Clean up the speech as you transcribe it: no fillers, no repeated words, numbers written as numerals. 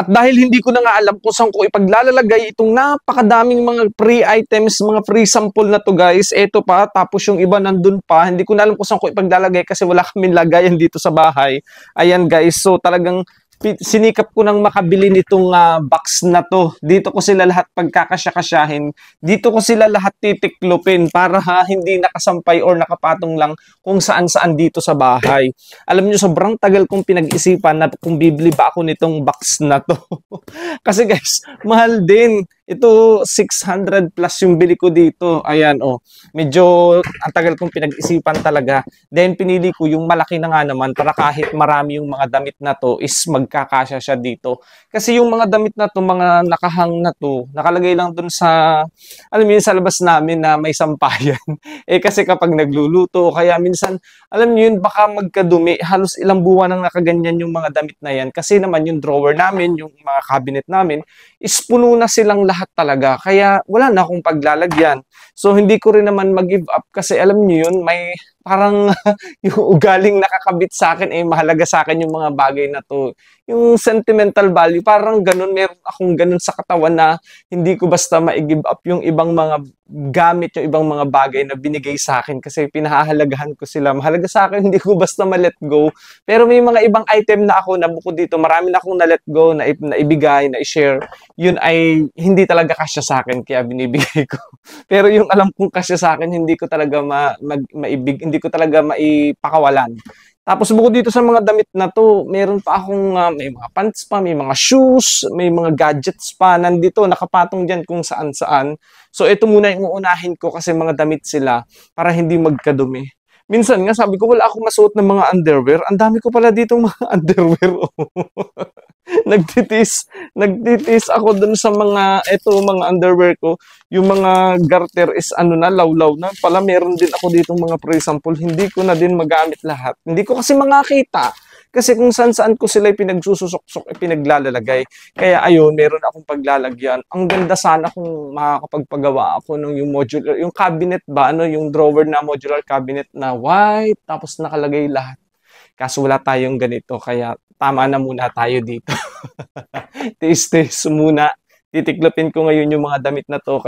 At dahil hindi ko na nga alam kung saan ko ipaglalagay itong napakadaming mga free items, mga free sample na to guys. Ito pa, tapos yung iba nandun pa. Hindi ko na alam kung saan ko ipaglalagay kasi wala kaming lagayan dito sa bahay. Ayan guys, so talagang sinikap ko nang makabili nitong box na to. Dito ko sila lahat pagkakasya-kasyahin. Dito ko sila lahat titiklopin para hindi nakasampay or nakapatong lang kung saan-saan dito sa bahay. Alam nyo, sobrang tagal kong pinag-isipan na kung bibili ba ako nitong box na to. Kasi guys, mahal din. Ito, 600 plus yung bili ko dito. Ayan, oh. Medyo ang tagal kong pinag-isipan talaga. Then, pinili ko yung malaki na nga naman para kahit marami yung mga damit na to is magkakasya siya dito. Kasi yung mga damit na to, mga nakahang na to, nakalagay lang dun sa, alam mo yun, sa labas namin na may sampayan. Kasi kapag nagluluto, kaya minsan, alam niyo yun, baka magkadumi. Halos ilang buwan nang nakaganyan yung mga damit na yan. Kasi naman yung drawer namin, yung mga cabinet namin, is puno na silang lahat talaga. Kaya wala na akong paglalagyan. So hindi ko rin naman mag-give up kasi alam niyo yun, may parang yung ugaling nakakabit sa akin mahalaga sa akin yung mga bagay na to. Yung sentimental value, parang ganun, meron akong ganun sa katawan na hindi ko basta ma-give up yung ibang mga gamit, yung ibang mga bagay na binigay sa akin kasi pinahahalagahan ko sila. Mahalaga sa akin, hindi ko basta ma-let go. Pero may mga ibang item na ako na bukod dito, marami na akong na-let go, na ibigay, na i-share. Yun ay hindi talaga kasya sa akin, kaya binibigay ko. Pero yung alam kong kasya sa akin, hindi ko talaga hindi ko talaga maipakawalan. Tapos bukod dito sa mga damit na to, meron pa akong may mga pants pa, may mga shoes, may mga gadgets pa nandito, nakapatong dyan kung saan-saan. So ito muna yung uunahin ko kasi mga damit sila para hindi magkadumi. Minsan nga sabi ko wala akong masuot ng mga underwear. Ang dami ko pala ditong mga underwear. nagtitis ako dun sa mga underwear ko. Yung mga garter is lawlaw na. Pala meron din ako ditong mga pre sample. Hindi ko na din magamit lahat. Hindi ko kasi makakita. Kasi kung saan-saan ko sila pinagsususok-sok, pinaglalagay. Kaya ayun, meron akong paglalagyan. Ang ganda sana kung makakapagpagawa ako ng yung modular, yung cabinet ba, yung drawer na modular cabinet na white, tapos nakalagay lahat. Kaso wala tayong ganito, kaya tama na muna tayo dito. Tiis-tiis muna. Titiklopin ko ngayon yung mga damit na to.